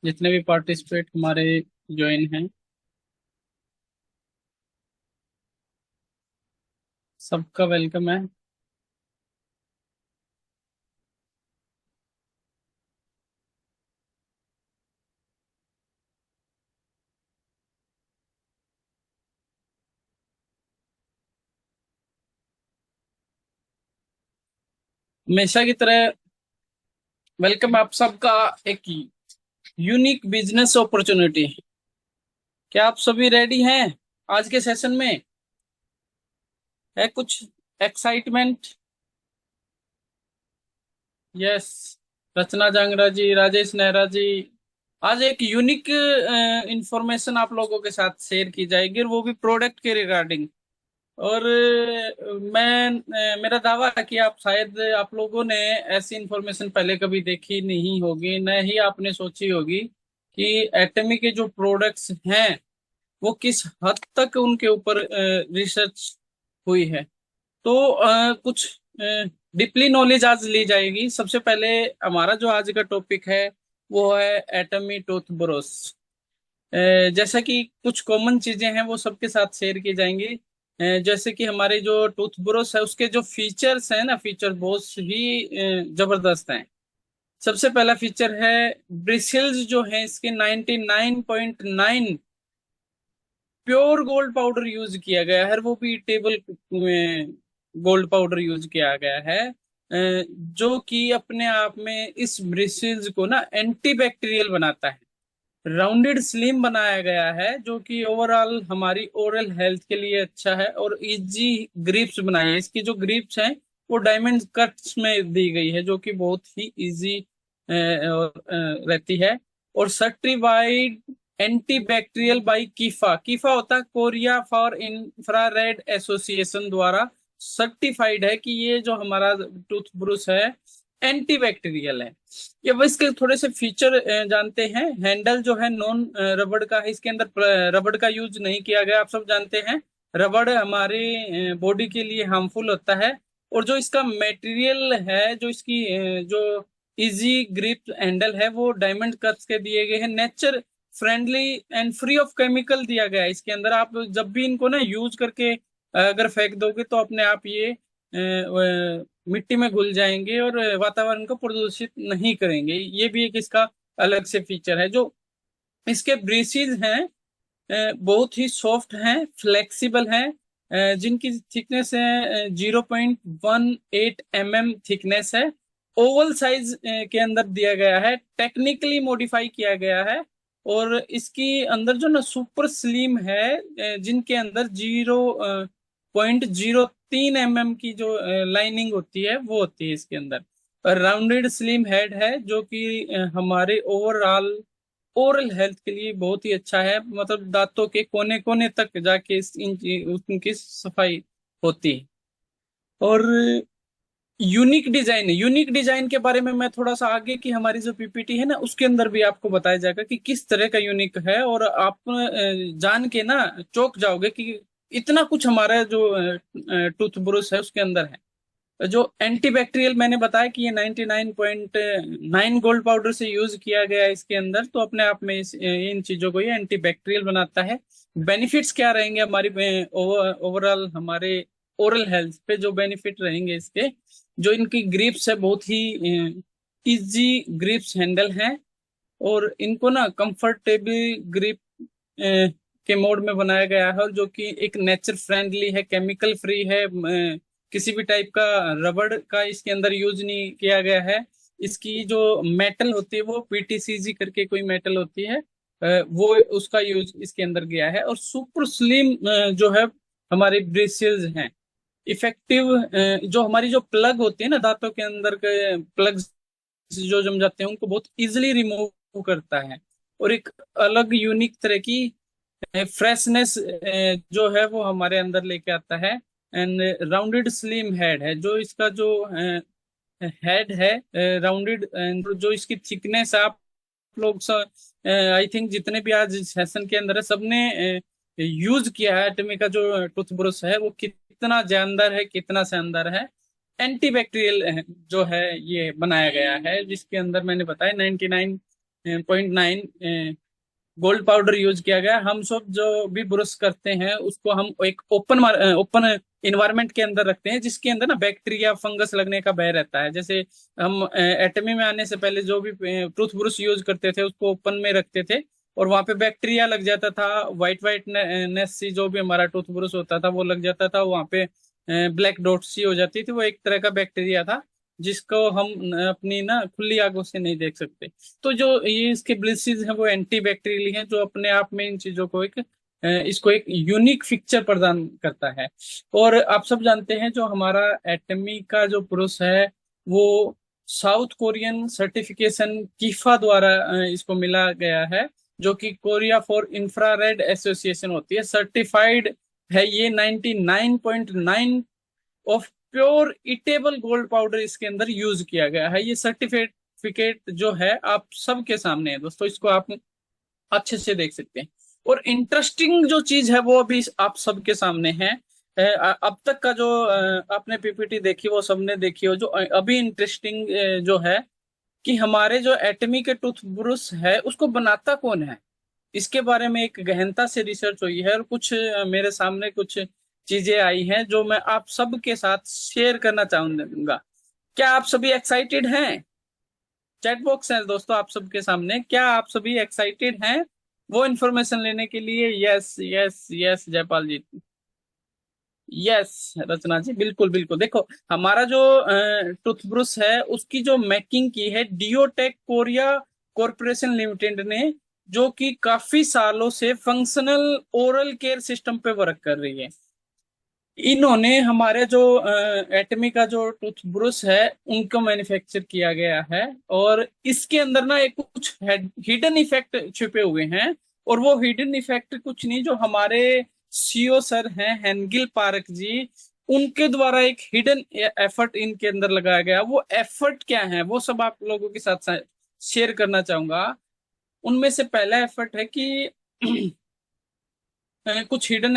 जितने भी पार्टिसिपेट हमारे ज्वाइन हैं, सबका वेलकम है। हमेशा की तरह वेलकम आप सबका एक यूनिक बिजनेस अपॉर्चुनिटी। क्या आप सभी रेडी हैं आज के सेशन में? है कुछ एक्साइटमेंट? यस। रचना जांगड़ा जी, राजेश नेहरा जी, आज एक यूनिक इंफॉर्मेशन आप लोगों के साथ शेयर की जाएगी, और वो भी प्रोडक्ट के रिगार्डिंग। और मेरा दावा है कि आप शायद आप लोगों ने ऐसी इंफॉर्मेशन पहले कभी देखी नहीं होगी, न ही आपने सोची होगी कि एटमी के जो प्रोडक्ट्स हैं वो किस हद तक उनके ऊपर रिसर्च हुई है। तो कुछ डीपली नॉलेज आज ली जाएगी। सबसे पहले हमारा जो आज का टॉपिक है वो है एटमी टूथ ब्रश। जैसा कि कुछ कॉमन चीजें हैं वो सबके साथ शेयर की जाएंगी। जैसे कि हमारे जो टूथ ब्रश है उसके जो फीचर्स हैं ना, फीचर बहुत ही जबरदस्त हैं। सबसे पहला फीचर है ब्रिसल्स जो है इसके 99.9 प्योर गोल्ड पाउडर यूज किया गया है, और वो भी टेबल गोल्ड पाउडर यूज किया गया है। जो कि अपने आप में इस ब्रिसल्स को ना एंटी बैक्टीरियल बनाता है। राउंडेड स्लिम बनाया गया है जो कि ओवरऑल हमारी ओरल हेल्थ के लिए अच्छा है, और इजी ग्रिप्स बनाई है। इसकी जो ग्रिप्स हैं वो डायमंड कट्स में दी गई है, जो कि बहुत ही इजी रहती है। और सर्टिफाइड एंटी बैक्टीरियल बाई कीफा। कीफा होता है कोरिया फॉर इंफ्रारेड एसोसिएशन द्वारा सर्टिफाइड है कि ये जो हमारा टूथ ब्रश है एंटी बैक्टीरियल है। ये बस इसके थोड़े से फीचर जानते हैं। हैंडल जो है नॉन रबड़ का है, इसके अंदर रबड़ का यूज नहीं किया गया। आप सब जानते हैं रबड़ हमारे बॉडी के लिए हार्मफुल होता है। और जो इसका मटेरियल है, जो इसकी जो इजी ग्रिप हैंडल है, वो डायमंड कट्स के दिए गए हैं। Nature friendly and free of chemical दिया गया है इसके अंदर। आप जब भी इनको ना यूज करके अगर फेंक दोगे तो अपने आप ये मिट्टी में घुल जाएंगे और वातावरण को प्रदूषित नहीं करेंगे। ये भी एक इसका अलग से फीचर है। जो इसके ब्रेसिज हैं बहुत ही सॉफ्ट हैं, फ्लेक्सिबल हैं, जिनकी थिकनेस है 0.18 mm थिकनेस है। ओवल साइज के अंदर दिया गया है, टेक्निकली मॉडिफाई किया गया है। और इसकी अंदर जो ना सुपर स्लिम है, जिनके अंदर 0.03 mm की जो लाइनिंग होती है वो होती है इसके अंदर। राउंडेड स्लिम हेड है जो कि हमारे ओवरऑल ओरल हेल्थ के लिए बहुत ही अच्छा है। मतलब दांतों के कोने कोने तक जाके उनकी सफाई होती है। और यूनिक डिजाइन के बारे में मैं थोड़ा सा आगे की हमारी जो पीपीटी है ना उसके अंदर भी आपको बताया जाएगा कि किस तरह का यूनिक है। और आप जान के ना चौंक जाओगे कि इतना कुछ हमारा जो टूथ ब्रश है उसके अंदर है। जो एंटीबैक्टीरियल मैंने बताया कि ये 99.9 गोल्ड पाउडर से यूज किया गया है इसके अंदर, तो अपने आप में इन चीजों को ये एंटीबैक्टीरियल बनाता है। बेनिफिट्स क्या रहेंगे हमारी ओवरऑल हमारे ओरल हेल्थ पे? जो बेनिफिट रहेंगे इसके, जो इनकी ग्रिप्स है बहुत ही इजी ग्रिप्स हैंडल हैं। और इनको ना कंफर्टेबल ग्रिप के मोड में बनाया गया है, और जो कि एक नेचर फ्रेंडली है, केमिकल फ्री है। किसी भी टाइप का रबड़ का इसके अंदर यूज नहीं किया गया है। इसकी जो मेटल होती है वो पीटीसीजी करके कोई मेटल होती है, वो उसका यूज इसके अंदर गया है। और सुपर स्लिम जो है हमारे ब्रेसियर्स हैं। इफेक्टिव जो हमारी जो प्लग होती है ना दांतों के अंदर के प्लग जो जम जाते हैं उनको बहुत इजिली रिमूव करता है। और एक अलग यूनिक तरह की फ्रेशनेस जो है वो हमारे अंदर लेके आता है। एंड राउंडेड स्लिम हेड है जो इसका जो हेड है राउंडेड। जो इसकी थिकनेस आप लोग आई थिंक जितने भी आज सेशन के अंदर है सबने यूज किया है एटमी का जो टूथब्रश है वो कितना जानदार है, कितना शानदार है। एंटीबैक्टीरियल जो है ये बनाया गया है, जिसके अंदर मैंने बताया 99 0.9 गोल्ड पाउडर यूज किया गया। हम सब जो भी ब्रश करते हैं उसको हम एक ओपन इन्वायरमेंट के अंदर रखते हैं, जिसके अंदर ना बैक्टीरिया फंगस लगने का भय रहता है। जैसे हम एटमी में आने से पहले जो भी टूथ ब्रश यूज करते थे उसको ओपन में रखते थे, और वहां पे बैक्टीरिया लग जाता था। वाइट वाइट नेस सी जो भी हमारा टूथ ब्रश होता था वो लग जाता था, वहां पे ब्लैक डॉट सी हो जाती थी। वो एक तरह का बैक्टीरिया था जिसको हम अपनी ना खुली आंखों से नहीं देख सकते। तो जो ये इसके ब्लिसेस हैं वो एंटी बैक्टीरियल हैं, जो अपने आप में इन चीजों को इसको एक यूनिक फीचर प्रदान करता है। और आप सब जानते हैं जो हमारा एटमी का जो पुरुष है वो साउथ कोरियन सर्टिफिकेशन कीफा द्वारा इसको मिला गया है, जो कि कोरिया फॉर इंफ्रारेड एसोसिएशन होती है। सर्टिफाइड है ये 99.9 of pure edible gold powder इसके अंदर यूज किया गया है। ये सर्टिफिकेट जो है आप सबके सामने है दोस्तों, इसको आप अच्छे से देख सकते हैं। और इंटरेस्टिंग जो चीज है वो अभी आप सबके सामने है। अब तक का जो आपने पीपीटी देखी वो सबने देखी हो। जो अभी इंटरेस्टिंग जो है कि हमारे जो एटमी के टूथब्रश है उसको बनाता कौन है, इसके बारे में एक गहनता से रिसर्च हुई है। और कुछ मेरे सामने कुछ चीजें आई हैं जो मैं आप सबके साथ शेयर करना चाहूंगा। क्या आप सभी एक्साइटेड हैं? चैट बॉक्स है दोस्तों आप सबके सामने, क्या आप सभी एक्साइटेड हैं वो इन्फॉर्मेशन लेने के लिए? यस यस यस जयपाल जी, यस रचना जी, बिल्कुल बिल्कुल। देखो हमारा जो टूथब्रश है उसकी जो मेकिंग की है डियोटेक कोरिया कॉरपोरेशन लिमिटेड ने, जो कि काफी सालों से फंक्शनल ओरल केयर सिस्टम पे वर्क कर रही है। इन्होंने हमारे जो एटमी का जो टूथब्रश है उनको मैन्युफैक्चर किया गया है, और इसके अंदर ना एक कुछ हिडन इफेक्ट छुपे हुए हैं। और वो हिडन इफेक्ट कुछ नहीं, जो हमारे सीईओ सर हैं हेनगिल पार्क जी, उनके द्वारा एक हिडन एफर्ट इनके अंदर लगाया गया। वो एफर्ट क्या है वो सब आप लोगों के साथ शेयर करना चाहूंगा। उनमें से पहला एफर्ट है कि कुछ हिडन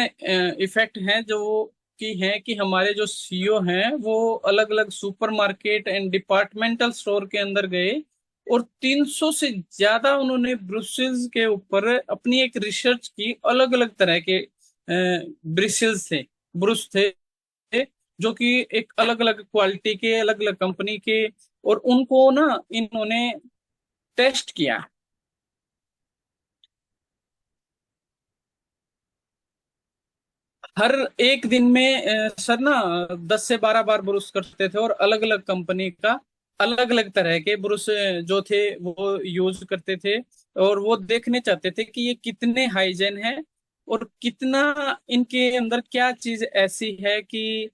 इफेक्ट हैं जो कि हैं कि हमारे जो सीईओ हैं वो अलग अलग सुपरमार्केट एंड डिपार्टमेंटल स्टोर के अंदर गए, और 300 से ज्यादा उन्होंने ब्रुसेस के ऊपर अपनी एक रिसर्च की। अलग अलग तरह के ब्रिसेस थे, ब्रुश थे, जो कि एक अलग अलग क्वालिटी के, अलग अलग कंपनी के, और उनको ना इन्होंने टेस्ट किया। हर एक दिन में सर ना 10 से 12 बार ब्रश करते थे, और अलग अलग कंपनी का अलग अलग तरह के ब्रश जो थे वो यूज करते थे। और वो देखने चाहते थे कि ये कितने हाइजेन है, और कितना इनके अंदर क्या चीज ऐसी है कि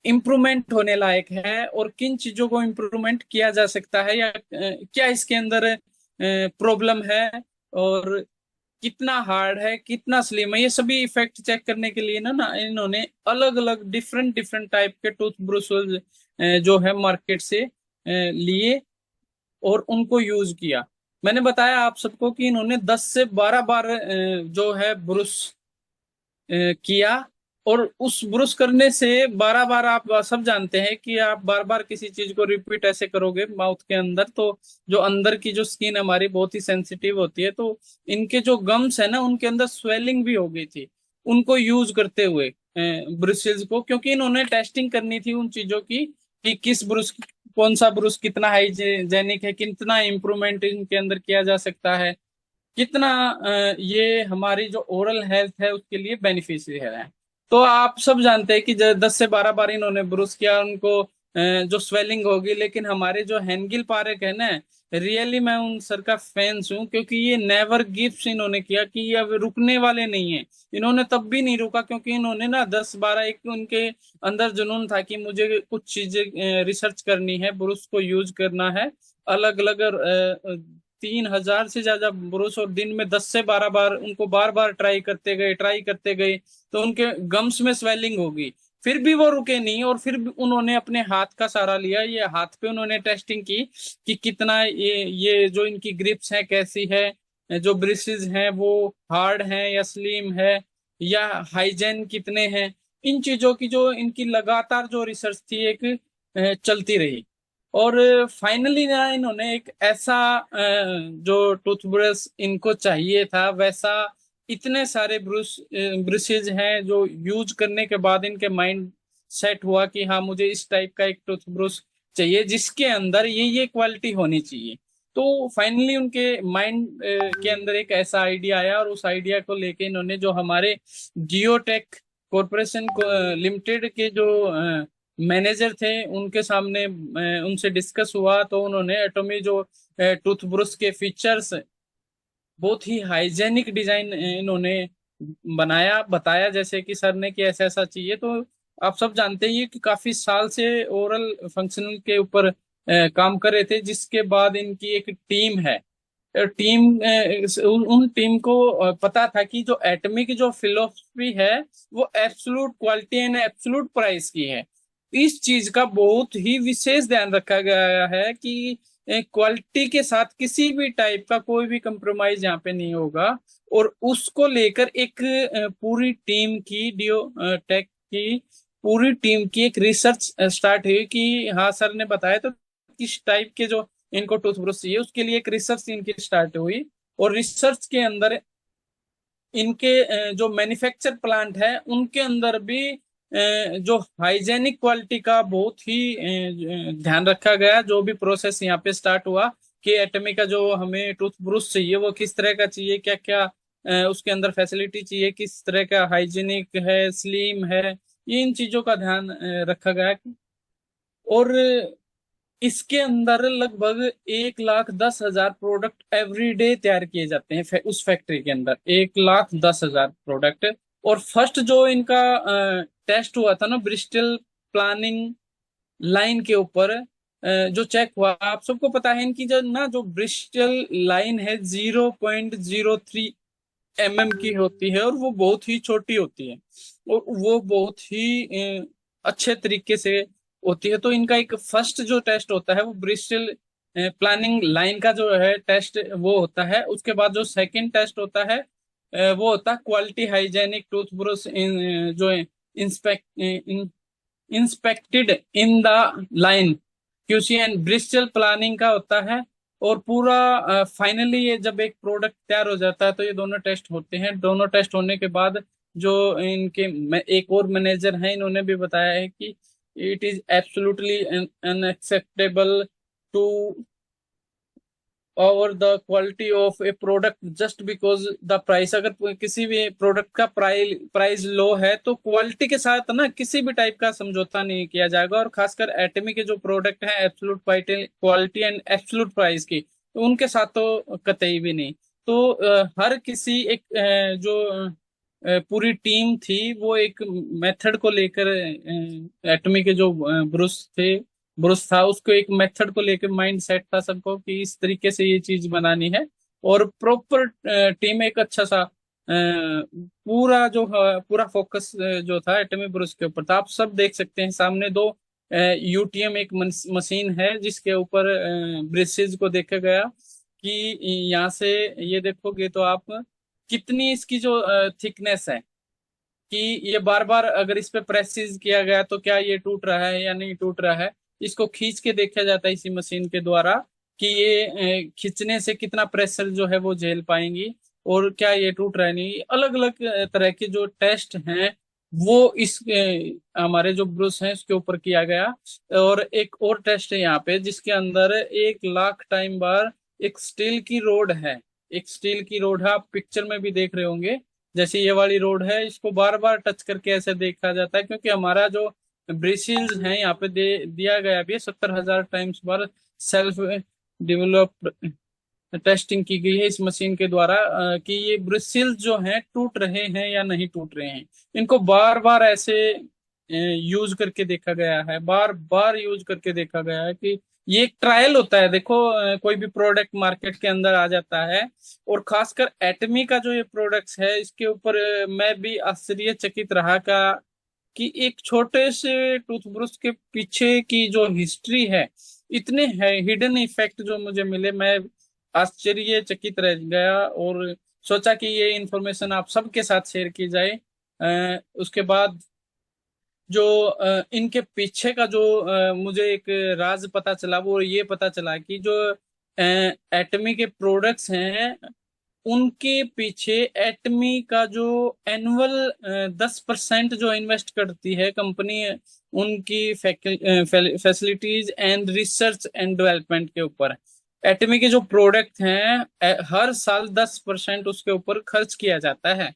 इम्प्रूवमेंट होने लायक है, और किन चीजों को इम्प्रूवमेंट किया जा सकता है, या क्या इसके अंदर प्रॉब्लम है, और कितना हार्ड है कितना स्लिम है। ये सभी इफेक्ट चेक करने के लिए ना ना इन्होंने अलग अलग डिफरेंट डिफरेंट टाइप के टूथ ब्रश जो है मार्केट से लिए, और उनको यूज किया। मैंने बताया आप सबको कि इन्होंने 10 से 12 बार जो है ब्रश किया। और उस ब्रश करने से 12 बार, आप सब जानते हैं कि आप बार बार किसी चीज को रिपीट ऐसे करोगे माउथ के अंदर, तो जो अंदर की जो स्किन हमारी बहुत ही सेंसिटिव होती है, तो इनके जो गम्स है ना उनके अंदर स्वेलिंग भी हो गई थी उनको यूज करते हुए ब्रशेज को। क्योंकि इन्होंने टेस्टिंग करनी थी उन चीजों की कि किस ब्रश, कौन सा ब्रश कितना हाइजेनिक है, कितना इम्प्रूवमेंट इनके अंदर किया जा सकता है, कितना ये हमारी जो ओरल हेल्थ है उसके लिए बेनिफिशियल है। तो आप सब जानते हैं कि 10 से 12 बार इन्होंने ब्रुश किया, उनको जो स्वेलिंग होगी। लेकिन हमारे जो हेनगिल पारेख है ना, रियली मैं उन सर का फैंस हूँ, क्योंकि ये नेवर गिव्स इन्होंने किया कि ये अब रुकने वाले नहीं है। इन्होंने तब भी नहीं रुका, क्योंकि इन्होंने ना 10 12 एक उनके अंदर जुनून था कि मुझे कुछ चीजें रिसर्च करनी है, ब्रुश को यूज करना है अलग अलग। 3,000 से ज्यादा ब्रुश, और दिन में 10 से 12 बार उनको बार बार ट्राई करते गए, तो उनके गम्स में स्वेलिंग होगी। फिर भी वो रुके नहीं, और फिर भी उन्होंने अपने हाथ का सहारा लिया। ये हाथ पे उन्होंने टेस्टिंग की कि कितना ये जो इनकी ग्रिप्स है कैसी है, जो ब्रिसेस हैं वो हार्ड हैं या स्लिम है, या हाइजेन कितने हैं। इन चीजों की जो इनकी लगातार जो रिसर्च थी एक चलती रही। और फाइनली ना इन्होंने एक ऐसा जो टूथब्रश इनको चाहिए था वैसा, इतने सारे ब्रशेज हैं जो यूज करने के बाद इनके माइंड सेट हुआ कि हाँ मुझे इस टाइप का एक टूथब्रश चाहिए जिसके अंदर ये क्वालिटी होनी चाहिए। तो फाइनली उनके माइंड के अंदर एक ऐसा आइडिया आया, और उस आइडिया को लेके इन्होंने जो हमारे जियोटेक कॉरपोरेशन लिमिटेड के जो मैनेजर थे उनके सामने उनसे डिस्कस हुआ, तो उन्होंने एटॉमी जो टूथब्रश के फीचर्स, बहुत ही हाइजेनिक डिजाइन इन्होंने बनाया, बताया जैसे कि सर ने कि ऐसा ऐसा चाहिए। तो आप सब जानते ही हैं कि काफी साल से ओरल फंक्शनल के ऊपर काम कर रहे थे, जिसके बाद इनकी एक टीम है। टीम उन टीम को पता था कि जो एटमी जो फिलोसफी है वो absolute quality and absolute price की है। इस चीज का बहुत ही विशेष ध्यान रखा गया है कि क्वालिटी के साथ किसी भी टाइप का कोई भी कंप्रोमाइज यहाँ पे नहीं होगा। और उसको लेकर एक पूरी टीम की डियो टेक की पूरी टीम की एक रिसर्च स्टार्ट हुई कि हाँ सर ने बताया तो किस टाइप के जो इनको टूथब्रश चाहिए, उसके लिए एक रिसर्च इनकी स्टार्ट हुई। और रिसर्च के अंदर इनके जो मैन्युफैक्चर प्लांट है उनके अंदर भी जो हाइजेनिक क्वालिटी का बहुत ही ध्यान रखा गया। जो भी प्रोसेस यहाँ पे स्टार्ट हुआ कि एटमी का जो हमें टूथब्रश चाहिए वो किस तरह का चाहिए, क्या क्या उसके अंदर फैसिलिटी चाहिए, किस तरह का हाइजीनिक है, स्लिम है, ये इन चीजों का ध्यान रखा गया। और इसके अंदर लगभग 1,10,000 प्रोडक्ट एवरी डे तैयार किए जाते हैं उस फैक्ट्री के अंदर, 1,10,000 प्रोडक्ट। और फर्स्ट जो इनका टेस्ट हुआ था ना ब्रिस्टल प्लानिंग लाइन के ऊपर, जो चेक हुआ, आप सबको पता है इनकी जो ना जो ब्रिस्टल लाइन है 0.03 mm की होती है, और वो बहुत ही छोटी होती है, और वो बहुत ही अच्छे तरीके से होती है। तो इनका एक फर्स्ट जो टेस्ट होता है वो ब्रिस्टल प्लानिंग लाइन का जो है टेस्ट वो होता है। उसके बाद जो सेकंड टेस्ट होता है वो होता है क्वालिटी हाइजेनिक टूथब्रश जो inspect inspected in the line, QC and Bristol planning का होता है। और पूरा फाइनली ये जब एक प्रोडक्ट तैयार हो जाता है तो ये दोनों टेस्ट होते हैं। दोनों टेस्ट होने के बाद जो इनके एक और मैनेजर हैं इन्होंने भी बताया है कि it is absolutely unacceptable to और the quality of a product just because the price. अगर किसी भी प्रोडक्ट का प्राइस लो है तो क्वालिटी के साथ ना किसी भी टाइप का समझौता नहीं किया जाएगा। और खासकर एटमी के जो प्रोडक्ट हैं absolute quality and absolute price की, तो उनके साथ तो कतई भी नहीं। तो हर किसी एक जो पूरी टीम थी वो एक मेथड को लेकर, एटमी के जो ब्रुस था उसको एक मेथड को लेकर माइंड सेट था सबको कि इस तरीके से ये चीज बनानी है। और प्रॉपर टीम एक अच्छा सा पूरा जो पूरा फोकस जो था एटमी ब्रुस के ऊपर था। आप सब देख सकते हैं सामने दो यूटीएम एक मशीन है जिसके ऊपर ब्रिसेस को देखा गया कि यहाँ से ये देखोगे तो आप कितनी इसकी जो थिकनेस है कि ये बार बार अगर इस पे प्रेसिज किया गया तो क्या ये टूट रहा है या नहीं टूट रहा है। इसको खींच के देखा जाता है इसी मशीन के द्वारा कि ये खींचने से कितना प्रेशर जो है वो झेल पाएंगी, और क्या ये टूट रहा है नहीं। अलग अलग तरह के जो टेस्ट हैं वो इस हमारे जो ब्रुश हैं इसके ऊपर किया गया। और एक और टेस्ट है यहाँ पे जिसके अंदर 1,00,000 टाइम बार एक स्टील की रोड है, एक स्टील की रोड है, आप पिक्चर में भी देख रहे होंगे। जैसे ये वाली रोड है इसको बार बार टच करके ऐसे देखा जाता है क्योंकि हमारा जो ब्रिसिल्स है यहाँ पे दिया गया भी है 70,000 टाइम्स बार सेल्फ डेवलप्ड टेस्टिंग की गई है इस मशीन के द्वारा कि ये ब्रिसिल्स जो हैं टूट रहे हैं या नहीं टूट रहे हैं। इनको बार बार ऐसे यूज करके देखा गया है, बार बार यूज करके देखा गया है कि ये एक ट्रायल होता है। देखो कोई भी प्रोडक्ट मार्केट के अंदर आ जाता है, और खासकर एटमी का जो ये प्रोडक्ट्स है इसके ऊपर मैं भी आश्चर्यचकित रहा का कि एक छोटे से टूथब्रश के पीछे की जो हिस्ट्री है, इतने है हिडन इफेक्ट जो मुझे मिले, मैं आश्चर्यचकित रह गया। और सोचा कि ये इंफॉर्मेशन आप सबके साथ शेयर की जाए। उसके बाद जो इनके पीछे का जो मुझे एक राज पता चला, वो ये पता चला कि जो एटमी के प्रोडक्ट्स हैं, उनके पीछे एटमी का जो एनुअल 10% जो इन्वेस्ट करती है कंपनी उनकी facilities and research and development के ऊपर। एटमी के जो प्रोडक्ट हैं हर साल 10% उसके ऊपर खर्च किया जाता है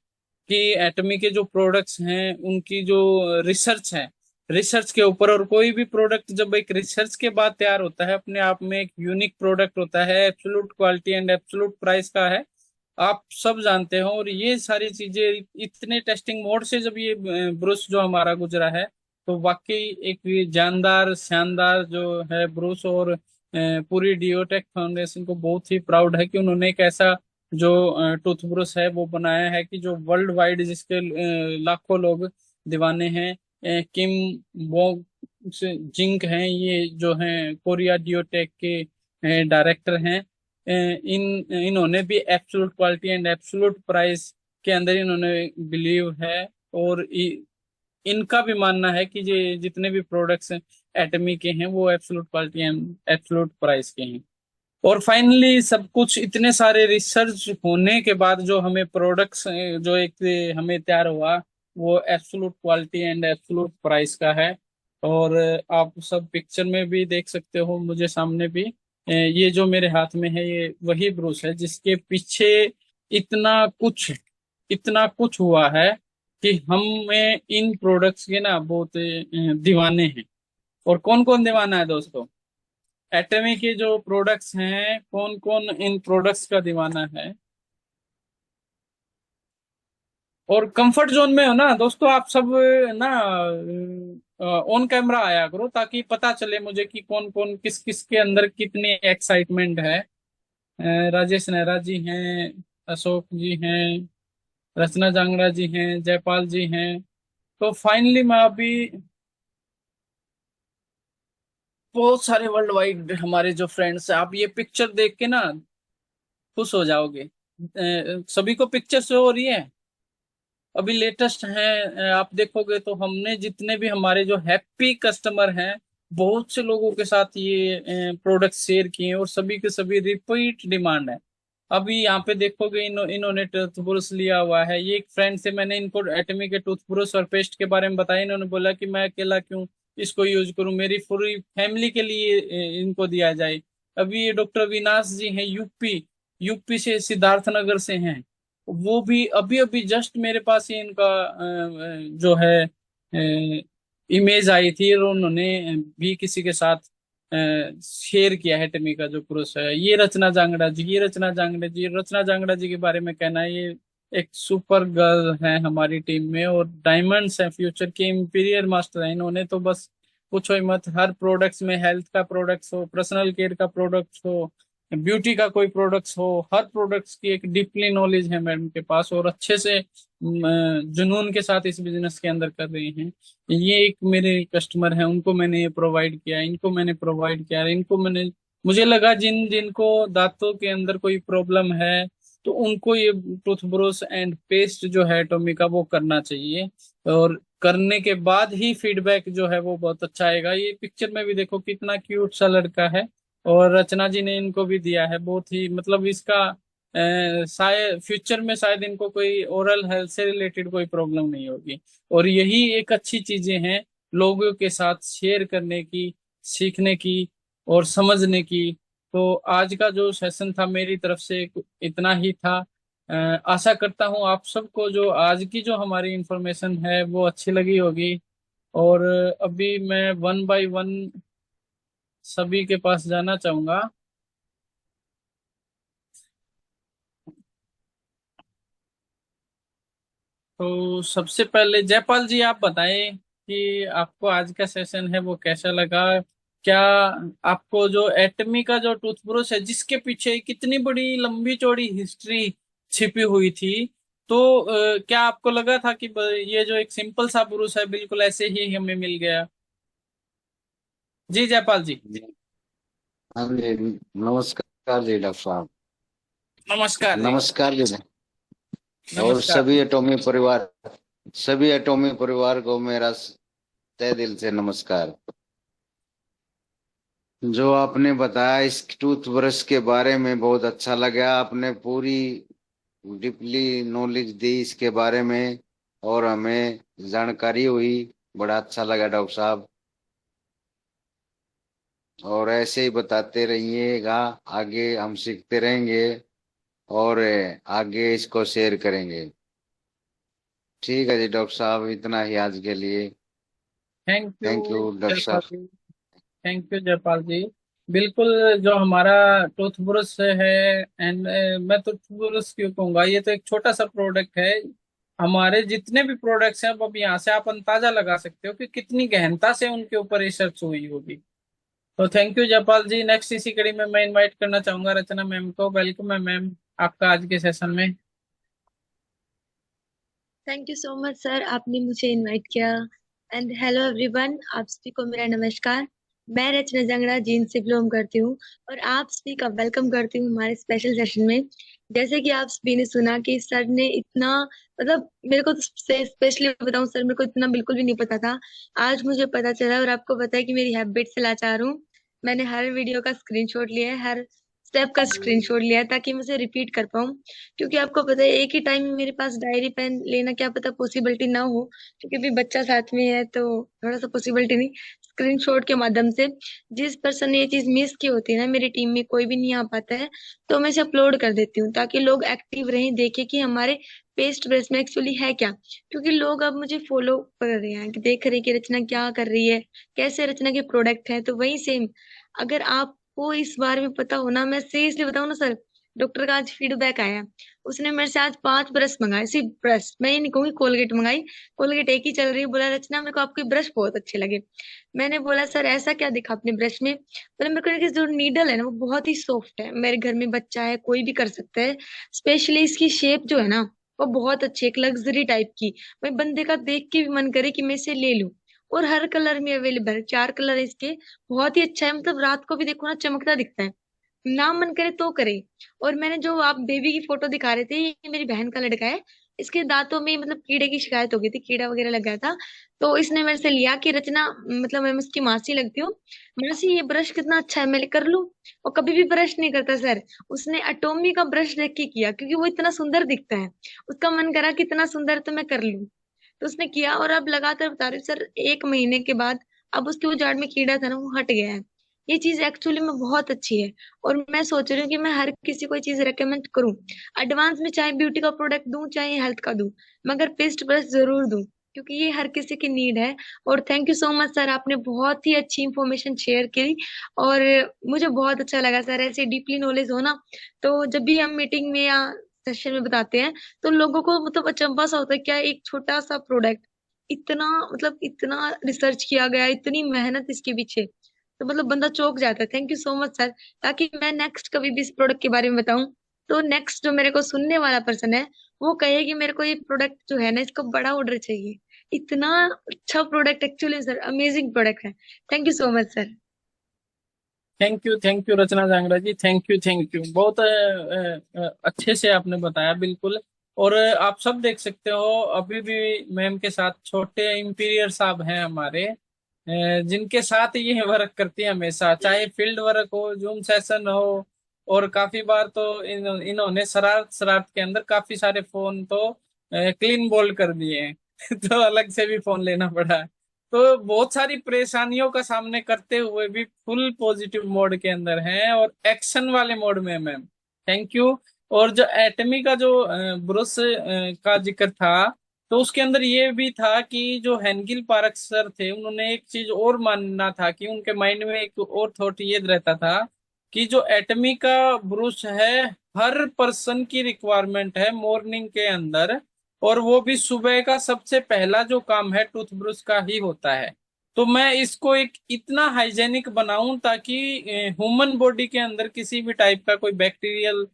कि एटमी के जो प्रोडक्ट्स हैं उनकी जो रिसर्च है, रिसर्च के ऊपर। और कोई भी प्रोडक्ट जब एक रिसर्च के बाद तैयार होता है, अपने आप में एक यूनिक प्रोडक्ट होता है, absolute quality and absolute price का है, आप सब जानते हो। और ये सारी चीजें इतने टेस्टिंग मोड से जब ये ब्रूस जो हमारा गुजरा है, तो वाकई एक जानदार शानदार जो है ब्रूस। और पूरी डियोटेक फाउंडेशन को बहुत ही प्राउड है कि उन्होंने एक ऐसा जो टूथ ब्रश है वो बनाया है कि जो वर्ल्ड वाइड जिसके लाखों लोग दीवाने हैं। किम वोंग जिंक हैं, ये जो हैं कोरिया डियोटेक के डायरेक्टर हैं। इन्होंने भी absolute quality and absolute price के अंदर इन्होंने बिलीव है। और इनका भी मानना है कि ये जितने भी प्रोडक्ट्स एटमी के हैं वो absolute quality and absolute price के हैं। और फाइनली सब कुछ इतने सारे रिसर्च होने के बाद जो हमें प्रोडक्ट्स जो एक हमें तैयार हुआ, वो absolute quality and absolute price का है। और आप सब पिक्चर में भी देख सकते हो, मुझे सामने भी ये जो मेरे हाथ में है ये वही ब्रूस है जिसके पीछे इतना कुछ इतना कुछ हुआ है कि हमें इन प्रोडक्ट्स के ना बहुत दीवाने हैं। और कौन कौन दीवाना है दोस्तों? एटमी के जो प्रोडक्ट्स हैं, कौन कौन इन प्रोडक्ट्स का दीवाना है? और कंफर्ट जोन में हो ना दोस्तों आप सब ना, ऑन कैमरा आया करो ताकि पता चले मुझे कि कौन कौन किस किस के अंदर कितनी एक्साइटमेंट है। राजेश नेहरा जी हैं, अशोक जी हैं, रचना जांगड़ा जी हैं, जयपाल जी हैं। तो फाइनली मैं अभी बहुत सारे वर्ल्ड वाइड हमारे जो फ्रेंड्स हैं, आप ये पिक्चर देख के ना खुश हो जाओगे। सभी को पिक्चर शो हो रही है, अभी लेटेस्ट है। आप देखोगे तो हमने जितने भी हमारे जो हैप्पी कस्टमर हैं, बहुत से लोगों के साथ ये प्रोडक्ट शेयर किए हैं और सभी के सभी रिपीट डिमांड है। अभी यहाँ पे देखोगे इन्होंने टूथब्रश लिया हुआ है। ये एक फ्रेंड से मैंने इनको एटमी के टूथब्रश और पेस्ट के बारे में बताया, इन्होंने बोला कि मैं अकेला क्यों इसको यूज करूं, मेरी पूरी फैमिली के लिए इनको दिया जाए। अभी ये डॉक्टर विनाश जी हैं, यूपी यूपी से सिद्धार्थनगर से हैं। वो भी अभी अभी जस्ट मेरे पास ही इनका जो है इमेज आई थी, और उन्होंने भी किसी के साथ शेयर किया है। टमी का जो पुरुष है, ये रचना जांगड़ा जी, ये रचना जांगड़ा जी, रचना जांगड़ा जी के बारे में कहना है ये एक सुपर गर्ल है हमारी टीम में, और डायमंड्स है, फ्यूचर के इंपीरियर मास्टर है। इन्होंने तो बस पूछो ही मत, हर प्रोडक्ट्स में, हेल्थ का प्रोडक्ट्स हो, पर्सनल केयर का प्रोडक्ट्स हो, ब्यूटी का कोई प्रोडक्ट्स हो, हर प्रोडक्ट्स की एक डीपली नॉलेज है मैडम के पास, और अच्छे से जुनून के साथ इस बिजनेस के अंदर कर रहे हैं। ये एक मेरे कस्टमर हैं, उनको मैंने ये प्रोवाइड किया, इनको मैंने प्रोवाइड किया, इनको मैंने, मुझे लगा जिन जिनको दांतों के अंदर कोई प्रॉब्लम है तो उनको ये टूथब्रश एंड पेस्ट जो है टॉमी का वो करना चाहिए। और करने के बाद ही फीडबैक जो है वो बहुत अच्छा आएगा। ये पिक्चर में भी देखो कितना क्यूट सा लड़का है, और रचना जी ने इनको भी दिया है। बहुत ही मतलब इसका शायद फ्यूचर में शायद इनको कोई ओरल हेल्थ से रिलेटेड कोई प्रॉब्लम नहीं होगी। और यही एक अच्छी चीजें हैं लोगों के साथ शेयर करने की, सीखने की और समझने की। तो आज का जो सेशन था मेरी तरफ से इतना ही था। आशा करता हूँ आप सबको जो आज की जो हमारी इंफॉर्मेशन है वो अच्छी लगी होगी। और अभी मैं वन बाय वन सभी के पास जाना चाहूंगा। तो सबसे पहले जयपाल जी आप बताएं कि आपको आज का सेशन है वो कैसा लगा। क्या आपको जो एटमी का जो टूथब्रश है जिसके पीछे कितनी बड़ी लंबी चौड़ी हिस्ट्री छिपी हुई थी, तो क्या आपको लगा था कि ये जो एक सिंपल सा ब्रश है बिल्कुल ऐसे ही हमें मिल गया? जी जयपाल जी। जी। हाँ जी। नमस्कार जी डॉक्टर साहब। नमस्कार जी। नमस्कार जी। और नमस्कार। सभी एटॉमी परिवार को मेरा तहे दिल से नमस्कार। जो आपने बताया इस टूथब्रश के बारे में बहुत अच्छा लगा। आपने पूरी डीपली नॉलेज दी इसके बारे में और हमें जानकारी हुई। बड़ा अच्छा लगा डॉक्टर साहब। और ऐसे ही बताते रहिएगा, आगे हम सीखते रहेंगे और आगे इसको शेयर करेंगे। ठीक है जी डॉक्टर साहब, इतना ही आज के लिए। Thank you thank you doctor Jaipal साहब। जी। थैंक यू जयपाल जी। बिल्कुल। जो हमारा टूथब्रश है, एंड मैं तो टूथब्रश क्यों कहूंगा, ये तो एक छोटा सा प्रोडक्ट है। हमारे जितने भी प्रोडक्ट्स हैं, अब यहाँ से आप अंदाजा लगा सकते हो कि कितनी गहनता से उनके ऊपर रिसर्च हुई होगी। तो thank you Jaipal ji. Next इसी कड़ी में मैं इनवाइट करना चाहूंगा रचना मैम को। वेलकम है मैम आपका आज के सेशन में। Thank you so much sir, आपने मुझे इनवाइट किया। एंड हेलो एवरीवन, आप सभी को मेरा नमस्कार। मैं रचना जंगड़ा जींद से बिलोंग करती हूँ और आप सभी का वेलकम करती हूँ हमारे स्पेशल सेशन में। जैसे कि आप सभी ने सुना कि सर ने इतना, मतलब मेरे को तो स्पेशली बताऊं सर, मेरे को इतना बिल्कुल भी नहीं पता था। आज मुझे पता चला और आपको पता है कि मेरी हैबिट से लाचार हूँ। मैंने हर वीडियो का स्क्रीनशॉट लिया है, हर स्टेप का स्क्रीनशॉट लिया है ताकि मैं उसे रिपीट कर पाऊँ। क्योंकि आपको पता है एक ही टाइम में मेरे पास डायरी पेन लेना क्या पता पॉसिबिलिटी ना हो, क्योंकि अभी बच्चा साथ में है तो थोड़ा सा पॉसिबिलिटी नहीं। स्क्रीनशॉट के माध्यम से जिस पर्सन ने ये चीज मिस की होती है ना, मेरी टीम में कोई भी नहीं आ पाता है, तो मैं इसे अपलोड कर देती हूँ ताकि लोग एक्टिव रहें, देखें कि हमारे पेस्ट ब्रश में एक्चुअली है क्या। क्योंकि लोग अब मुझे फॉलो कर रहे हैं कि देख रहे हैं कि रचना क्या कर रही है, कैसे रचना के प्रोडक्ट है। तो वही सेम, अगर आपको इस बारे में पता हो ना, मैं सीरियसली बताऊं ना सर, डॉक्टर का आज फीडबैक आया। उसने मेरे से आज 5 ब्रश मंगाए, सिर्फ ब्रश, मैं ये नहीं कहूंगी कोलगेट मंगाई, कोलगेट एक ही चल रही है। बोला रचना मेरे को आपके ब्रश बहुत अच्छे लगे। मैंने बोला सर ऐसा क्या दिखा अपने ब्रश में? बोले मेरे को लगा कि जो नीडल है ना वो बहुत ही सॉफ्ट है, मेरे घर में बच्चा है कोई भी कर सकता है। स्पेशली इसकी शेप जो है ना वो बहुत अच्छी है, एक लग्जरी टाइप की। भाई बंदे का देख के भी मन करे कि मैं इसे ले लूं। और हर कलर में अवेलेबल है, 4 कलर है इसके। बहुत ही अच्छा है, मतलब रात को भी देखो ना चमकता दिखता है, ना मन करे तो करे। और मैंने जो आप बेबी की फोटो दिखा रहे थे, ये मेरी बहन का लड़का है। इसके दांतों में मतलब कीड़े की शिकायत हो गई थी, कीड़ा वगैरह लग गया था। तो इसने मेरे से लिया कि रचना, मतलब मैं उसकी मासी लगती हूँ, मासी ये ब्रश कितना अच्छा है, मैं कर लूं? और कभी भी ब्रश नहीं करता सर। उसने अटोमी का ब्रश देख के किया क्योंकि वो इतना सुंदर दिखता है। उसका मन करा कि इतना सुंदर है तो मैं कर लूं। तो उसने किया और अब लगातार बता रही हूँ सर, 1 महीने के बाद अब उसके वो जाड़ में कीड़ा था ना वो हट गया है। ये चीज एक्चुअली में बहुत अच्छी है। और मैं सोच रही हूँ कि मैं हर किसी को ये चीज रेकमेंड करूँ। एडवांस में चाहे ब्यूटी का प्रोडक्ट दूं चाहे हेल्थ का दूं, मगर पेस्ट ब्रश जरूर दूं, क्योंकि ये हर किसी की नीड है। और thank you so much sir, आपने बहुत ही अच्छी इंफॉर्मेशन शेयर की। और मुझे बहुत अच्छा लगा सर, ऐसे डीपली नॉलेज हो ना, तो जब भी हम मीटिंग में या सेशन में बताते हैं तो लोगों को मतलब अचंभा सा होता है, क्या एक छोटा सा प्रोडक्ट इतना, मतलब इतना रिसर्च किया गया, इतनी मेहनत इसके पीछे, तो मतलब बंदा चौंक जाता है। Thank you so much sir. ताकि मैं नेक्स्ट कभी भी इस प्रोडक्ट के बारे में बताऊं तो नेक्स्ट जो मेरे को सुनने वाला पर्सन है वो कहे कि मेरे को ये प्रोडक्ट जो है ना इसको बड़ा ऑर्डर चाहिए। इतना अच्छा product actually sir, amazing product है। Thank you so much sir. Thank you Rachna Jangra ji. Thank you बहुत अच्छे से आपने बताया बिल्कुल। और आप सब देख सकते हो, अभी भी मैम के साथ छोटे इंपीरियर साहब हैं हमारे, जिनके साथ ये वर्क करती है हमेशा, चाहे फील्ड वर्क हो, जूम सेशन हो। और काफी बार तो इन्होंने शरारत शरारत के अंदर काफी सारे फोन तो क्लीन बोल्ड कर दिए हैं। तो अलग से भी फोन लेना पड़ा। तो बहुत सारी परेशानियों का सामने करते हुए भी फुल पॉजिटिव मोड के अंदर हैं और एक्शन वाले मोड में है मैम। Thank you. और जो एटमी का जो ब्रुश का जिक्र था, तो उसके अंदर ये भी था कि जो हेनगिल पारक सर थे, उन्होंने एक चीज और मानना था कि उनके माइंड में एक और थॉट ये रहता था कि जो एटमी का ब्रुश है, हर पर्सन की रिक्वायरमेंट है मॉर्निंग के अंदर। और वो भी सुबह का सबसे पहला जो काम है टूथब्रश का ही होता है। तो मैं इसको एक इतना हाइजेनिक बनाऊं ताकि ह्यूमन बॉडी के अंदर किसी भी टाइप का कोई बैक्टीरियल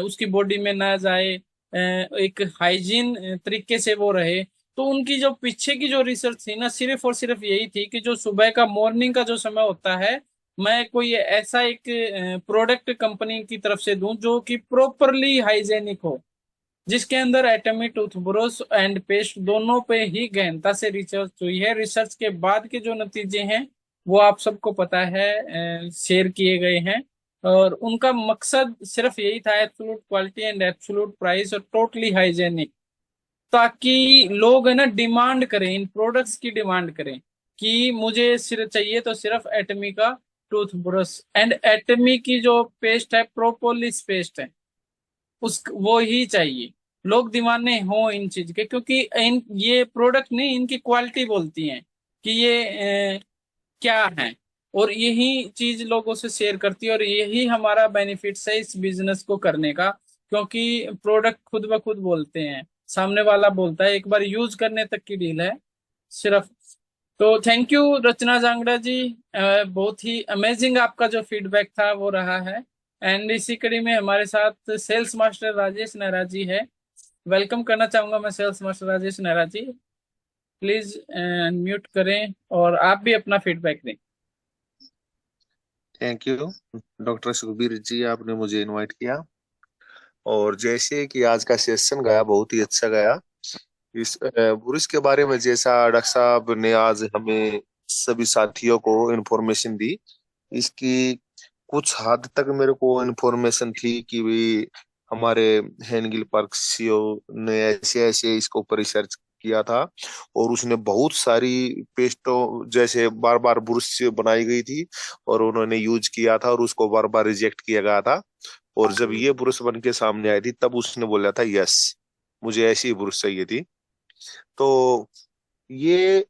उसकी बॉडी में ना जाए, एक हाइजीन तरीके से वो रहे। तो उनकी जो पीछे की जो रिसर्च थी ना, सिर्फ और सिर्फ यही थी कि जो सुबह का मॉर्निंग का जो समय होता है, मैं कोई ऐसा एक प्रोडक्ट कंपनी की तरफ से दूं जो कि प्रॉपरली हाइजेनिक हो। जिसके अंदर एटमी टूथब्रश एंड पेस्ट दोनों पे ही गहनता से रिसर्च हुई है। रिसर्च के बाद के जो नतीजे हैं वो आप सबको पता है, शेयर किए गए हैं। और उनका मकसद सिर्फ यही था, absolute quality and absolute price और टोटली हाइजेनिक, ताकि लोग है ना डिमांड करें, इन प्रोडक्ट्स की डिमांड करें कि मुझे सिर्फ चाहिए तो सिर्फ एटमी का टूथब्रश एंड एटमी की जो पेस्ट है, प्रोपोलिस पेस्ट है, उस वो ही चाहिए। लोग दीवाने हों इन चीज के, क्योंकि इन ये प्रोडक्ट नहीं, इनकी क्वालिटी बोलती है कि ये क्या है। और यही चीज लोगों से शेयर करती है, और यही हमारा बेनिफिट्स है इस बिजनेस को करने का। क्योंकि प्रोडक्ट खुद ब खुद बोलते हैं, सामने वाला बोलता है, एक बार यूज करने तक की डील है सिर्फ। तो थैंक यू रचना जांगड़ा जी, बहुत ही अमेजिंग आपका जो फीडबैक था वो रहा है। एंड इसी कड़ी में हमारे साथ सेल्स मास्टर राजेश नेहरा जी है। वेलकम करना चाहूंगा मैं sales master Rajesh Nehra ji. Please mute करें और आप भी अपना फीडबैक दें। Thank you doctor Sukhbir ji, आपने मुझे इनवाइट किया। और जैसे कि आज का सेशन गया, बहुत ही अच्छा गया। इस बुरिश के बारे में जैसा डॉक्टर साहब ने आज हमें सभी साथियों को इन्फॉर्मेशन दी, इसकी कुछ हद तक मेरे को इन्फॉर्मेशन थी कि भी हमारे हेनगिल पार्क सीईओ ने ऐसे ऐसे इसके ऊपर रिसर्च किया था, और उसने बहुत सारी पेस्टों जैसे बार बार ब्रुश बनाई गई थी और उन्होंने यूज किया था और उसको बार बार रिजेक्ट किया गया था। और जब ये ब्रुश बन के सामने आई थी तब उसने बोला था यस, मुझे ऐसी ब्रुश चाहिए थी। तो ये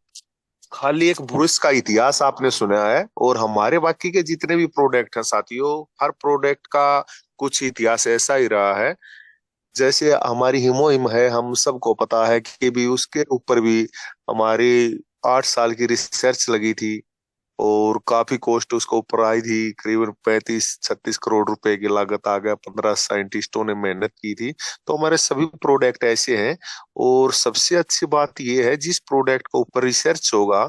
खाली एक ब्रुश का इतिहास आपने सुना है, और हमारे बाकी के जितने भी प्रोडक्ट हैं साथियों, हर प्रोडक्ट का कुछ इतिहास ऐसा ही रहा है। जैसे हमारी हिमोहिम है, हम सबको पता है कि भी उसके ऊपर भी हमारी 8 साल की रिसर्च लगी थी, और काफी कॉस्ट उसको ऊपर आई थी, करीबन 35-36 करोड़ रुपए की लागत आ गया, 15 साइंटिस्टों ने मेहनत की थी। तो हमारे सभी प्रोडक्ट ऐसे हैं। और सबसे अच्छी बात यह है, जिस प्रोडक्ट के ऊपर रिसर्च होगा,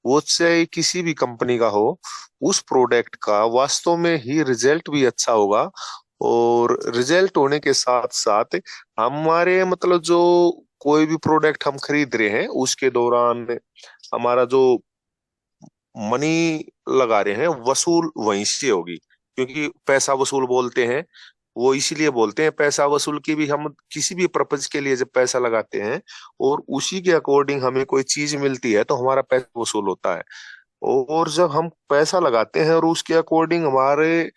वो चाहे किसी भी कंपनी का हो, उस प्रोडक्ट का वास्तव में ही रिजल्ट भी अच्छा होगा। और रिजल्ट होने के साथ साथ हमारे मतलब जो कोई भी प्रोडक्ट हम खरीद रहे हैं उसके दौरान हमारा जो मनी लगा रहे हैं वसूल वहीं से होगी, क्योंकि पैसा वसूल बोलते हैं, वो इसीलिए बोलते हैं पैसा वसूल की भी। हम किसी भी पर्पज के लिए जब पैसा लगाते हैं और उसी के अकॉर्डिंग हमें कोई चीज मिलती है तो हमारा पैसा वसूल होता है। और जब हम पैसा लगाते हैं और उसके अकॉर्डिंग हमारे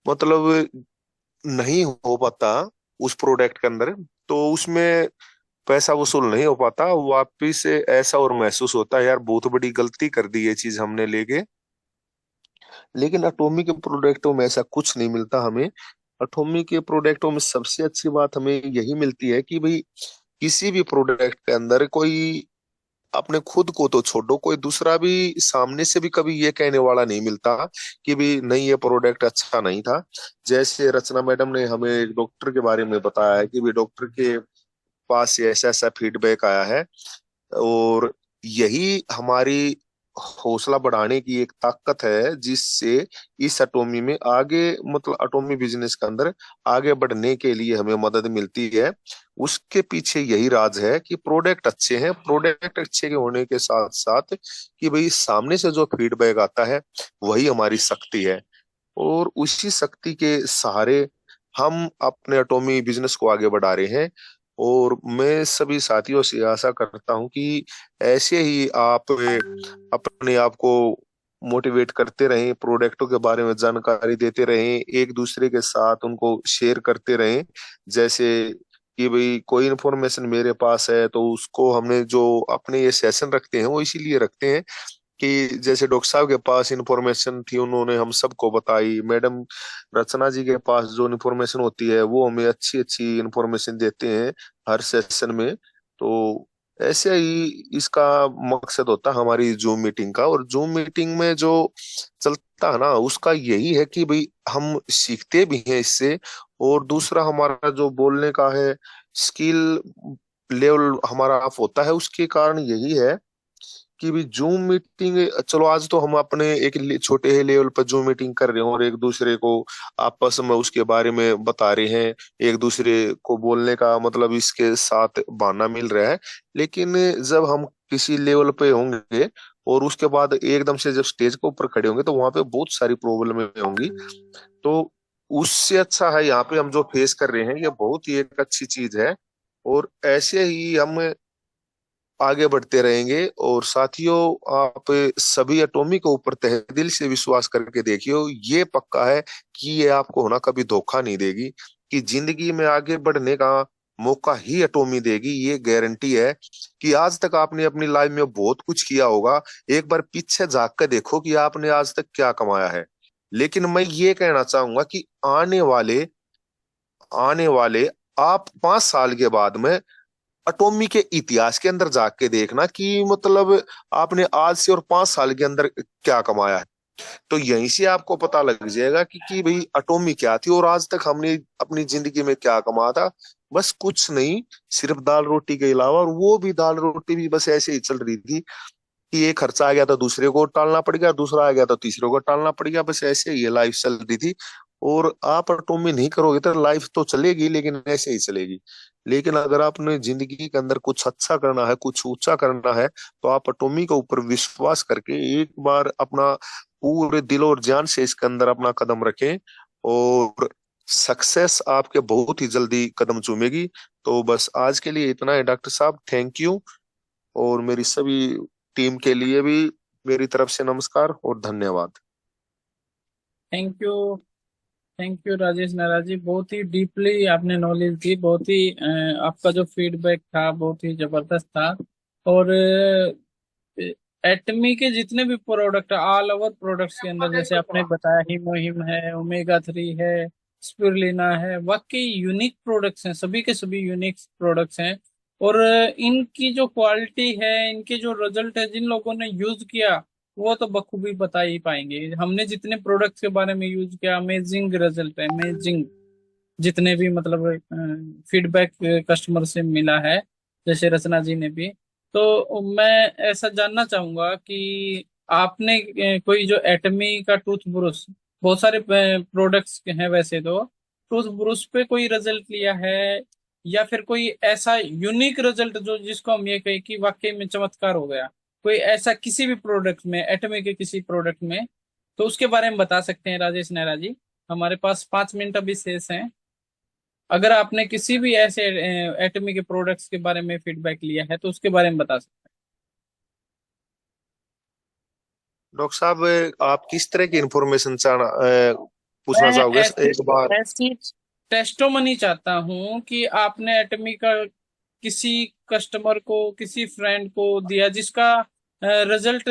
मतलब नहीं हो पाता उस प्रोडक्ट के अंदर, तो उसमें पैसा वसूल नहीं हो पाता, वापिस से ऐसा और महसूस होता है यार बहुत बड़ी गलती कर दी ये चीज हमने लेके। लेकिन एटॉमी के प्रोडक्टों में ऐसा कुछ नहीं मिलता हमें। एटॉमी के प्रोडक्टों में सबसे अच्छी बात हमें यही मिलती है कि भाई किसी भी प्रोडक्ट के अंदर कोई अपने खुद को तो छोड़ो, कोई दूसरा भी सामने से भी कभी ये कहने वाला नहीं मिलता कि भी नहीं ये प्रोडक्ट अच्छा नहीं था। जैसे रचना मैडम ने हमें एक डॉक्टर के बारे में बताया है कि भी डॉक्टर के पास से ऐसा ऐसा फीडबैक आया है, और यही हमारी हौसला बढ़ाने की एक ताकत है, जिससे इस एटॉमी में आगे मतलब एटॉमी बिजनेस के अंदर आगे बढ़ने के लिए हमें मदद मिलती है। उसके पीछे यही राज है कि प्रोडक्ट अच्छे हैं, प्रोडक्ट अच्छे के होने के साथ साथ कि भाई सामने से जो फीडबैक आता है वही हमारी शक्ति है। और उसी शक्ति के सहारे हम अपने एटॉमी बिजनेस को आगे बढ़ा रहे हैं। और मैं सभी साथियों से आशा करता हूं कि ऐसे ही आप अपने आप को मोटिवेट करते रहें, प्रोडक्टों के बारे में जानकारी देते रहें, एक दूसरे के साथ उनको शेयर करते रहें। जैसे कि भाई कोई इन्फॉर्मेशन मेरे पास है तो उसको हमने जो अपने ये सेशन रखते हैं वो इसीलिए रखते हैं कि जैसे डॉक्टर साहब के पास इंफॉर्मेशन थी उन्होंने हम सबको बताई, मैडम रचना जी के पास जो इंफॉर्मेशन होती है वो हमें अच्छी अच्छी इंफॉर्मेशन देते हैं हर सेशन में। तो ऐसे ही इसका मकसद होता है हमारी जूम मीटिंग का। और जूम मीटिंग में जो चलता है ना उसका यही है कि भाई हम सीखते भी हैं इससे, और दूसरा हमारा जो बोलने का है स्किल लेवल हमारा अप होता है। उसके कारण यही है कि भी जूम मीटिंग, चलो आज तो हम अपने एक छोटे ही लेवल पर जूम मीटिंग कर रहे हैं और एक दूसरे को आपस में उसके बारे में बता रहे हैं, एक दूसरे को बोलने का मतलब इसके साथ बहाना मिल रहा है। लेकिन जब हम किसी लेवल पे होंगे और उसके बाद एकदम से जब स्टेज के ऊपर खड़े होंगे तो वहां पे बहुत सारी प्रॉब्लम होंगी। तो उससे अच्छा है यहाँ पे हम जो फेस कर रहे हैं ये बहुत ही एक अच्छी चीज है। और ऐसे ही हम आगे बढ़ते रहेंगे। और साथियों, आप सभी एटॉमी के ऊपर तहे दिल से विश्वास करके देखियो, ये पक्का है कि ये आपको ना कभी धोखा नहीं देगी, कि जिंदगी में आगे बढ़ने का मौका ही एटॉमी देगी। ये गारंटी है कि आज तक आपने अपनी लाइफ में बहुत कुछ किया होगा, एक बार पीछे झांक कर देखो कि आपने आज तक क्या कमाया है। लेकिन मैं ये कहना चाहूंगा कि आने वाले आप 5 साल के बाद में एटॉमी के इतिहास के अंदर जाके देखना कि मतलब आपने आज से और 5 साल के अंदर क्या कमाया है। तो यहीं से आपको पता लग जाएगा कि भाई एटॉमी क्या थी और आज तक हमने अपनी जिंदगी में क्या कमाया था। बस कुछ नहीं, सिर्फ दाल रोटी के अलावा, और वो भी दाल रोटी भी बस ऐसे ही चल रही थी कि एक खर्चा आ गया तो दूसरे को टालना पड़ गया, दूसरा आ गया तो तीसरे को टालना पड़ गया, बस ऐसे ही ये लाइफ चल रही थी। और आप एटॉमी नहीं करोगे तो लाइफ तो चलेगी लेकिन ऐसे ही चलेगी। लेकिन अगर आपने जिंदगी के अंदर कुछ अच्छा करना है, कुछ ऊंचा करना है, तो आप एटॉमी के ऊपर विश्वास करके एक बार अपना पूरे दिल और जान से इसके अंदर अपना कदम रखें और सक्सेस आपके बहुत ही जल्दी कदम चूमेगी। तो बस आज के लिए इतना है डॉक्टर साहब, थैंक यू। और मेरी सभी टीम के लिए भी मेरी तरफ से नमस्कार और धन्यवाद। Thank you. Thank you Rajesh नाराज जी, बहुत ही डीपली आपने नॉलेज दी, बहुत ही आपका जो फीडबैक था बहुत ही जबरदस्त था। और एटमी के जितने भी प्रोडक्ट, ऑल ओवर प्रोडक्ट्स के अंदर जैसे आपने बताया हीमोहिम है, ओमेगा 3 है, स्पिरुलिना है, वाकई यूनिक प्रोडक्ट्स हैं, सभी के सभी यूनिक प्रोडक्ट्स हैं। और इनकी जो क्वालिटी है, इनके जो रिजल्ट है, जिन लोगों ने यूज किया वो तो बखूबी बता ही पाएंगे। हमने जितने प्रोडक्ट्स के बारे में यूज किया, अमेजिंग रिजल्ट है, अमेजिंग। जितने भी मतलब फीडबैक कस्टमर से मिला है, जैसे रचना जी ने भी। तो मैं ऐसा जानना चाहूंगा कि आपने कोई जो एटमी का टूथ ब्रश, बहुत सारे प्रोडक्ट्स हैं वैसे तो, टूथ ब्रश पे कोई रिजल्ट लिया है या फिर कोई ऐसा यूनिक रिजल्ट जो जिसको हम ये कहें कि वाकई में चमत्कार हो गया, कोई ऐसा किसी भी प्रोडक्ट में, एटमी के किसी प्रोडक्ट में, तो उसके बारे में बता सकते हैं राजेश नेहरा जी? हमारे पास 5 मिनट अभी शेष हैं। अगर आपने किसी भी ऐसे एटमी के प्रोडक्ट्स के बारे में फीडबैक लिया है तो उसके बारे में बता सकते डॉक्टर साहब, आप किस तरह की इंफॉर्मेशन हैं। पूछना मैं चाहोगे ऐसी एक बार? ऐसी टेस्टोमनी चाहता हूँ कि आपने एटमी का किसी कस्टमर को, किसी फ्रेंड को दिया जिसका रिजल्ट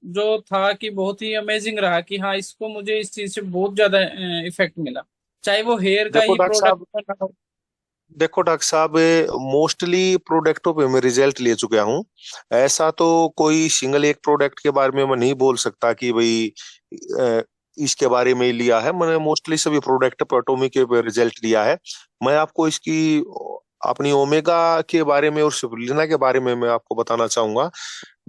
जो था कि बहुत ही अमेजिंग रहा, कि हाँ इसको मुझे इस चीज से बहुत ज्यादा इफेक्ट मिला, चाहे वो हेयर का देखो ही डॉक्टर प्रोडक्ट साहब बना हो। देखो डॉक्टर साहब, मोस्टली प्रोडक्टों पे मैं रिजल्ट ले चुका हूँ। ऐसा तो कोई सिंगल एक प्रोडक्ट के बारे में मैं नहीं बोल सकता कि भाई अ, इसके बारे में ही लिया है। मैंने मोस्टली सभी प्रोडक्ट पे एटॉमिक के रिजल्ट लिया है। मैं आपको इसकी अपनी ओमेगा के बारे में और स्पिरुलिना के बारे में मैं आपको बताना चाहूंगा।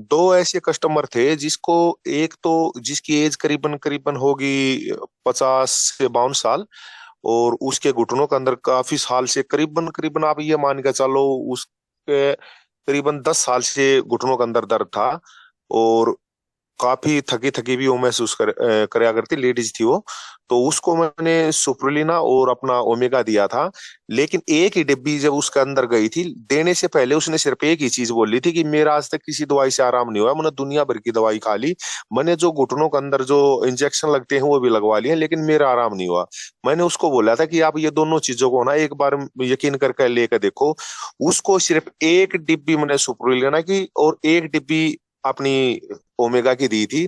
दो ऐसे कस्टमर थे जिसको, एक तो जिसकी एज करीबन करीबन होगी 50 से 52 साल, और उसके घुटनों के अंदर काफी साल से, करीबन करीबन आप ये मान के चलो उसके करीबन 10 साल से घुटनों के अंदर दर्द था। और काफी थकी थकी भी वो महसूस करया करती, लेडीज थी वो। तो उसको मैंने सुप्रुलिना और अपना ओमेगा दिया था। लेकिन एक ही डिब्बी जब उसके अंदर गई थी, देने से पहले उसने सिर्फ एक ही चीज बोली थी कि मेरा आज तक किसी दवाई से आराम नहीं हुआ, मैंने दुनिया भर की दवाई खा ली, मैंने जो घुटनों के अंदर जो इंजेक्शन लगते हैं वो भी लगवा लिए, लेकिन मेरा आराम नहीं हुआ। मैंने उसको बोला था कि आप ये दोनों चीजों को ना एक बार यकीन करके लेकर देखो। उसको सिर्फ एक डिब्बी मैंने सुप्रुलिना की और एक डिब्बी अपनी ओमेगा की दी थी।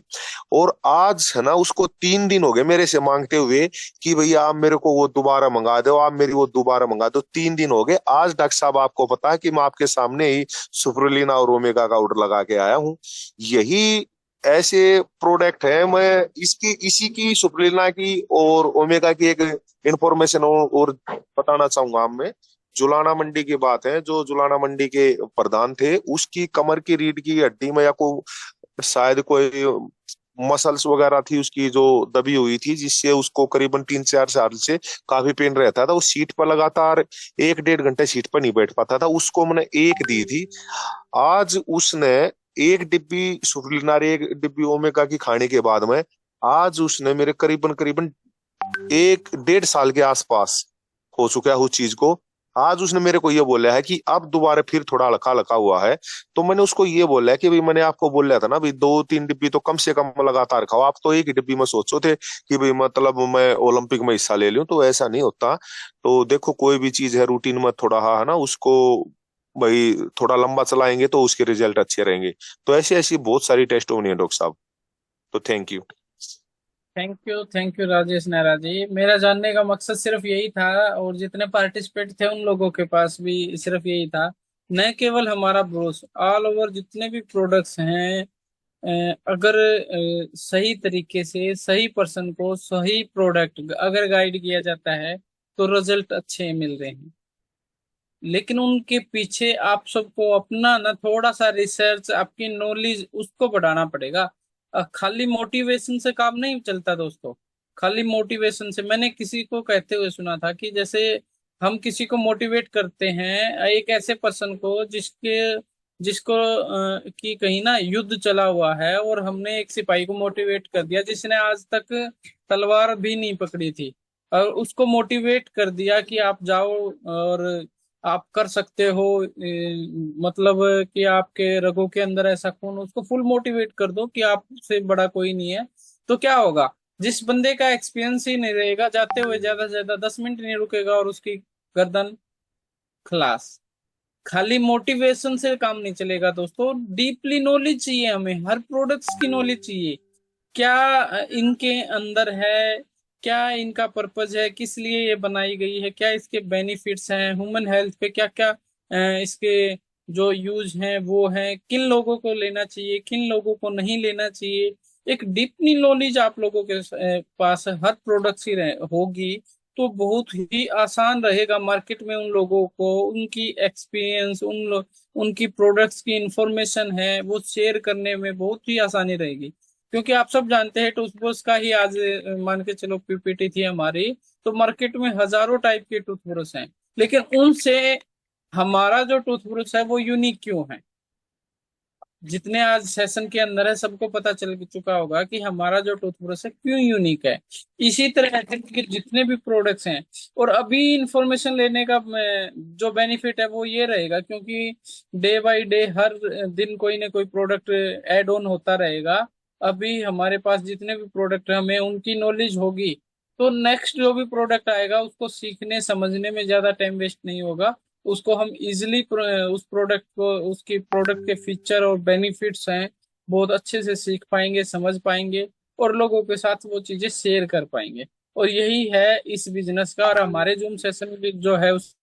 और आज है ना, उसको 3 दिन हो गए मेरे से मांगते हुए कि भैया आप मेरे को वो दोबारा मंगा दो, आप मेरी वो दोबारा मंगा दो। 3 दिन हो गए। आज डॉक्टर साहब आपको पता है कि मैं आपके सामने ही सुप्रुलिना और ओमेगा का ऑर्डर लगा के आया हूँ। यही ऐसे प्रोडक्ट है। मैं इसकी इसी की सुप्रुलिना की और ओमेगा की एक इंफॉर्मेशन और बताना चाहूंगा आप में जुलाना मंडी की बात है, जो जुलाना मंडी के प्रधान थे उसकी कमर की रीढ़ की हड्डी में या को शायद कोई मसल्स वगैरह थी उसकी जो दबी हुई थी, जिससे उसको करीबन 3-4 साल से काफी पेन रहता था। वो सीट पर लगातार 1-1.5 घंटे सीट पर नहीं बैठ पाता था। उसको मैंने एक दी थी। आज उसने एक डिब्बी सुपरलिनार, एक डिब्बी ओमेगा की खाने के बाद में आज उसने मेरे करीबन करीबन 1-1.5 साल के आसपास हो चुका है उस चीज को। आज उसने मेरे को ये बोला है कि अब दोबारा फिर थोड़ा हल्का हल्का हुआ है। तो मैंने उसको ये बोला है कि भाई मैंने आपको बोला था ना भाई 2-3 डिब्बी तो कम से कम लगातार खाओ। आप तो एक ही डिब्बी में सोचो थे कि भाई मतलब मैं ओलंपिक में हिस्सा ले लूं, तो ऐसा नहीं होता। तो देखो कोई भी चीज है रूटीन में थोड़ा है ना, उसको भाई थोड़ा लंबा चलाएंगे तो उसके रिजल्ट अच्छे रहेंगे। तो ऐसी ऐसी बहुत सारी टेस्ट होनी है डॉक्टर साहब। तो thank you. Thank you Rajesh Nehra ji. मेरा जानने का मकसद सिर्फ यही था, और जितने पार्टिसिपेट थे उन लोगों के पास भी सिर्फ यही था। न केवल हमारा ब्रोस, ऑल ओवर जितने भी प्रोडक्ट्स हैं, अगर सही तरीके से सही पर्सन को सही प्रोडक्ट अगर गाइड किया जाता है तो रिजल्ट अच्छे मिल रहे हैं। लेकिन उनके पीछे आप सबको अपना ना थोड़ा सा रिसर्च, आपकी नॉलेज उसको बढ़ाना पड़ेगा। खाली मोटिवेशन से काम नहीं चलता दोस्तों। खाली मोटिवेशन से, मैंने किसी को कहते हुए सुना था कि जैसे हम किसी को मोटिवेट करते हैं, एक ऐसे पर्सन को जिसको कि कहीं ना युद्ध चला हुआ है, और हमने एक सिपाही को मोटिवेट कर दिया जिसने आज तक तलवार भी नहीं पकड़ी थी, और उसको मोटिवेट कर दिया कि आप जाओ और आप कर सकते हो। मतलब कि आपके रगों के अंदर ऐसा खून, उसको फुल मोटिवेट कर दो कि आपसे बड़ा कोई नहीं है। तो क्या होगा, जिस बंदे का एक्सपीरियंस ही नहीं रहेगा, जाते हुए ज्यादा से ज्यादा 10 मिनट नहीं रुकेगा और उसकी गर्दन खलास। खाली मोटिवेशन से काम नहीं चलेगा दोस्तों, डीपली नॉलेज चाहिए हमें, हर प्रोडक्ट्स की नॉलेज चाहिए। क्या इनके अंदर है, क्या इनका पर्पज है, किस लिए ये बनाई गई है, क्या इसके बेनिफिट्स हैं, ह्यूमन हेल्थ पे क्या क्या इसके जो यूज हैं वो हैं, किन लोगों को लेना चाहिए, किन लोगों को नहीं लेना चाहिए। एक डीपली नॉलेज आप लोगों के पास हर प्रोडक्ट की होगी तो बहुत ही आसान रहेगा मार्केट में उन लोगों को उनकी एक्सपीरियंस, उनकी प्रोडक्ट्स की इंफॉर्मेशन है वो शेयर करने में बहुत ही आसानी रहेगी। क्योंकि आप सब जानते हैं टूथब्रश का ही आज मान के चलो पीपीटी थी हमारी, तो मार्केट में हजारों टाइप के टूथब्रश हैं, लेकिन उनसे हमारा जो टूथब्रश है वो यूनिक क्यों है? जितने आज सेशन के अंदर है सबको पता चल चुका होगा कि हमारा जो टूथब्रश है क्यों यूनिक है। इसी तरह के जितने भी प्रोडक्ट्स हैं, और अभी इंफॉर्मेशन लेने का जो बेनिफिट है वो ये रहेगा, क्योंकि डे बाय डे हर दिन कोई ना कोई प्रोडक्ट ऐड ऑन होता रहेगा। अभी हमारे पास जितने भी प्रोडक्ट है हमें उनकी नॉलेज होगी, तो नेक्स्ट जो भी प्रोडक्ट आएगा उसको सीखने समझने में ज्यादा टाइम वेस्ट नहीं होगा। उसको हम इजिली उस प्रोडक्ट को, उसकी प्रोडक्ट के फीचर और बेनिफिट्स हैं बहुत अच्छे से सीख पाएंगे, समझ पाएंगे, और लोगों के साथ वो चीजें शेयर कर पाएंगे। और यही है इस बिजनेस का, और हमारे जूम सेशन जो है उस